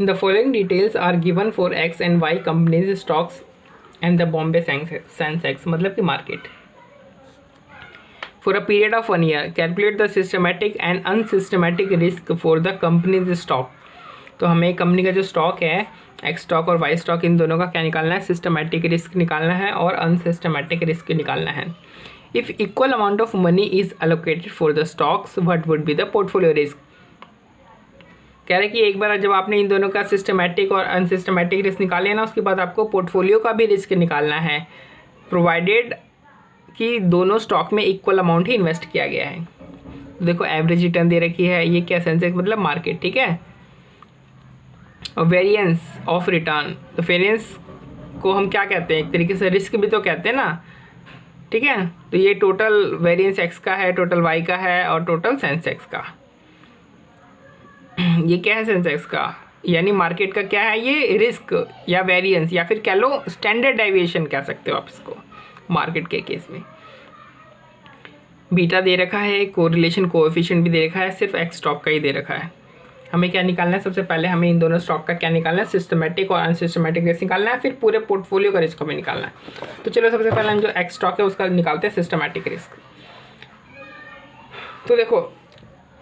The following details are given for x and y companies stocks and the Bombay Sensex, मतलब कि market, for a period of 1 year calculate the systematic and unsystematic risk for the companies stock. तो हमें company का जो stock है, x stock और y stock, इन दोनों का क्या निकालना है, सिस्टमेटिक रिस्क निकालना है और अनसिस्टमेटिक रिस्क निकालना है। If equal amount of money is allocated for the stocks what would be the portfolio risk. कह रहे कि एक बार जब आपने इन दोनों का सिस्टमेटिक और अनसिस्टमेटिक रिस्क निकाले ना, उसके बाद आपको पोर्टफोलियो का भी रिस्क निकालना है, प्रोवाइडेड कि दोनों स्टॉक में इक्वल अमाउंट ही इन्वेस्ट किया गया है। देखो एवरेज रिटर्न दे रखी है, ये क्या सेंसेक्स मतलब मार्केट, ठीक है। और वेरिएंस ऑफ रिटर्न, तो वेरिएंस को हम क्या कहते हैं, एक तरीके से रिस्क भी तो कहते हैं ना, ठीक है। तो ये टोटल वेरिएंस एक्स का है, टोटल वाई का है और टोटल सेंसेक्स का। ये क्या है सेंसेक्स का, यानी मार्केट का क्या है, ये रिस्क या वेरिएंस या फिर कह लो स्टैंडर्ड डेविएशन कह सकते हो आप इसको मार्केट के केस में। बीटा दे रखा है, कोरिलेशन कोएफिशिएंट भी दे रखा है, सिर्फ एक्स स्टॉक का ही दे रखा है। हमें क्या निकालना है, सबसे पहले हमें इन दोनों स्टॉक का क्या निकालना है, सिस्टमेटिक और अनसिस्टमेटिक रिस्क निकालना है, फिर पूरे पोर्टफोलियो का रिस्क हमें निकालना है। तो चलो सबसे पहले हम जो एक्स स्टॉक है उसका निकालते हैं सिस्टमेटिक रिस्क। तो देखो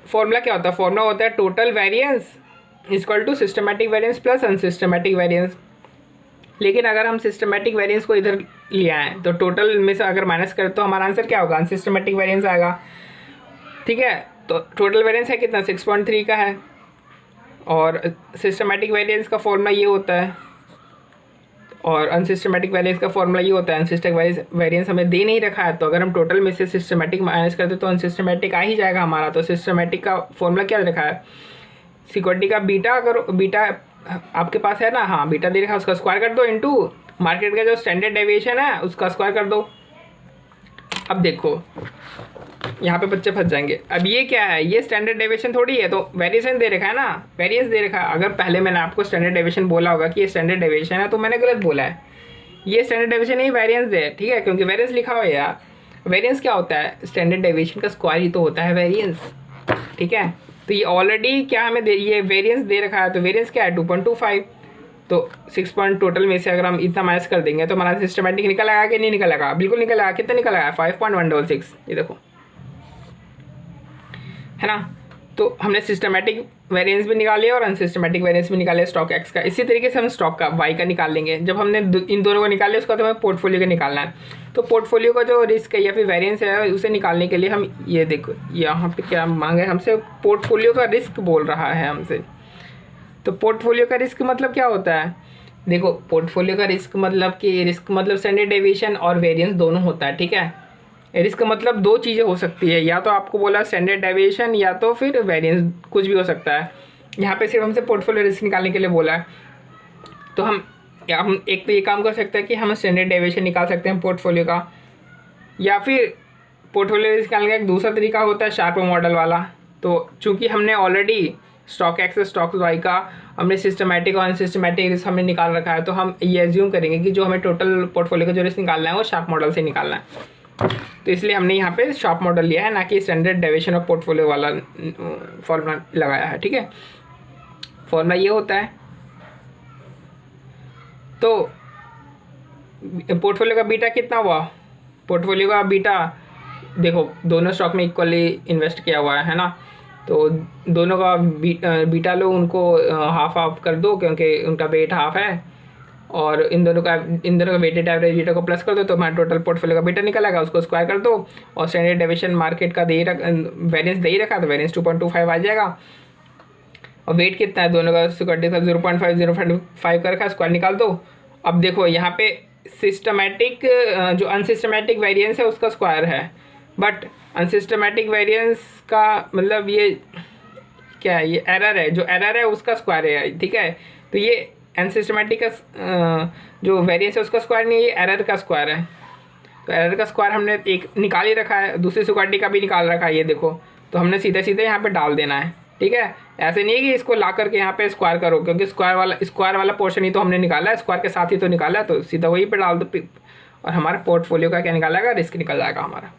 फॉर्मूला क्या होता है, फॉर्मूला होता है total variance equal to systematic variance plus unsystematic variance. लेकिन अगर हम सिस्टमेटिक वेरिएंस को इधर ले आए तो टोटल में से अगर माइनस करें तो हमारा आंसर क्या होगा, अनसिस्टमेटिक वेरिएंस आएगा, ठीक है। तो टोटल वेरिएंस है कितना, 6.3 का है, और सिस्टमेटिक वेरिएंस का फॉर्मूला ये होता है और अनसिस्टमेटिक वेरिएंस का फॉर्मूला ये होता है। अनसिस्टमेटिक वेरिएंस हमें दे नहीं रखा है, तो अगर हम टोटल में से सिस्टमेटिक माइनस करते तो अनसिस्टमेटिक आ ही जाएगा हमारा। तो सिस्टमेटिक का फॉर्मूला क्या रखा है, सिक्योरिटी का बीटा, अगर बीटा आपके पास है ना, हाँ बीटा दे रखा है, उसका स्क्वायर कर दो इनटू मार्केट का जो स्टैंडर्ड डेविएशन है उसका स्क्वायर कर दो। अब देखो यहाँ पे बच्चे फंस जाएंगे, अब ये क्या है, ये स्टैंडर्ड डेविएशन थोड़ी है, तो वेरिएशन दे रखा है ना, वेरिएंस दे रखा है। अगर पहले मैंने आपको स्टैंडर्ड डेविएशन बोला होगा कि ये स्टैंडर्ड डेविएशन है तो मैंने गलत बोला है, ये स्टैंडर्ड डेविएशन नहीं वेरिएंस है, ठीक है, क्योंकि वेरिएंस लिखा हुआ है यार। वेरिएंस क्या होता है, स्टैंडर्ड डेविएशन का स्क्वायर ही तो होता है वेरिएंस, ठीक है। तो ये ऑलरेडी क्या हमें ये वेरिएंस दे रखा है, तो वेरिएंस क्या है 2.25, तो 6 पॉइंट टोटल में से अगर हम इतना माइनस कर देंगे तो हमारा सिस्टमेटिक निकल आएगा कि नहीं निकल आएगा, बिल्कुल निकल आएगा। कितना निकल आएगा, 5.166, ये देखो है ना। तो हमने सिस्टमेटिक वेरिएंस भी निकाले और अनसिस्टमेटिक वेरिएंस भी निकाले स्टॉक एक्स का। इसी तरीके से हम स्टॉक का वाई का निकाल लेंगे। जब हमने इन दोनों को निकाले उसका तो हमें पोर्टफोलियो का निकालना है। तो पोर्टफोलियो का जो रिस्क है या फिर वेरिएंस है उसे निकालने के लिए हम ये देखो यहाँ पे क्या मांगे हमसे, पोर्टफोलियो का रिस्क बोल रहा है हमसे। तो पोर्टफोलियो का रिस्क मतलब क्या होता है, देखो पोर्टफोलियो का रिस्क मतलब कि रिस्क मतलब स्टैंडर्ड डेविएशन और वेरिएंस दोनों होता है, ठीक है। रिस्क मतलब दो चीज़ें हो सकती है, या तो आपको बोला स्टैंडर्ड डेविएशन या तो फिर वेरिएंस, कुछ भी हो सकता है। यहाँ पे सिर्फ हमसे पोर्टफोलियो रिस्क निकालने के लिए बोला है। तो हम एक तो ये काम कर सकते हैं कि हम स्टैंडर्ड डेविएशन निकाल सकते हैं पोर्टफोलियो का, या फिर पोर्टफोलियो रिस्क निकालने का एक दूसरा तरीका होता है शार्प मॉडल वाला। तो चूँकि हमने already stock x stock y का हमने सिस्टमेटिक और अनसिस्टमेटिक रिस्क हमने निकाल रखा है, तो हम ये एज्यूम करेंगे कि जो हमें टोटल पोर्टफोलियो का जो रिस्क निकालना है वो शार्प मॉडल से निकालना है। तो इसलिए हमने यहाँ पे शार्प मॉडल लिया है, ना कि स्टैंडर्ड डेविएशन ऑफ पोर्टफोलियो वाला फॉर्मूला लगाया है, ठीक है। फॉर्मूला ये होता है, तो पोर्टफोलियो का बीटा कितना हुआ, पोर्टफोलियो का बीटा देखो दोनों स्टॉक में इक्वली इन्वेस्ट किया हुआ है ना, तो दोनों का बीटा लो, उनको हाफ हाफ कर दो क्योंकि उनका वेट हाफ है, और इन दोनों का वेटेड एवरेज बीटा को प्लस कर दो तो हमारा टोटल पोर्टफोलियो का बीटा निकल आएगा, उसको स्क्वायर कर दो। और स्टैंडर्ड डेविएशन मार्केट का वेरिएंस दे ही रखा, तो वेरिएंस 2.25 आ जाएगा। और वेट कितना है दोनों का, सिक्योरिटी का 0.5 कर रखा, स्क्वायर निकाल दो। अब देखो यहाँ पे सिस्टमेटिक जो अनसिस्टमेटिक वेरिएंस है उसका स्क्वायर है, बट अनसिस्टमेटिक वेरिएंस का मतलब ये क्या है, ये एरर है, जो एरर है उसका स्क्वायर है, ठीक है। तो ये अनसिस्टमेटिक का जो वेरिएंस है उसका स्क्वायर नहीं है, ये एरर का स्क्वायर है। तो एरर का स्क्वायर हमने एक निकाल ही रखा है, दूसरी सिक्योरिटी का भी निकाल रखा है, ये देखो। तो हमने सीधे सीधे यहाँ पे डाल देना है, ठीक है। ऐसे नहीं है कि इसको ला करके यहाँ पे स्क्वायर करो, क्योंकि स्क्वायर वाला पोर्शन ही तो हमने निकाला है, स्क्वायर के साथ ही तो निकाला है, तो सीधा वहीं पे डाल दो और हमारा पोर्टफोलियो का क्या निकालेगा, रिस्क निकल जाएगा हमारा।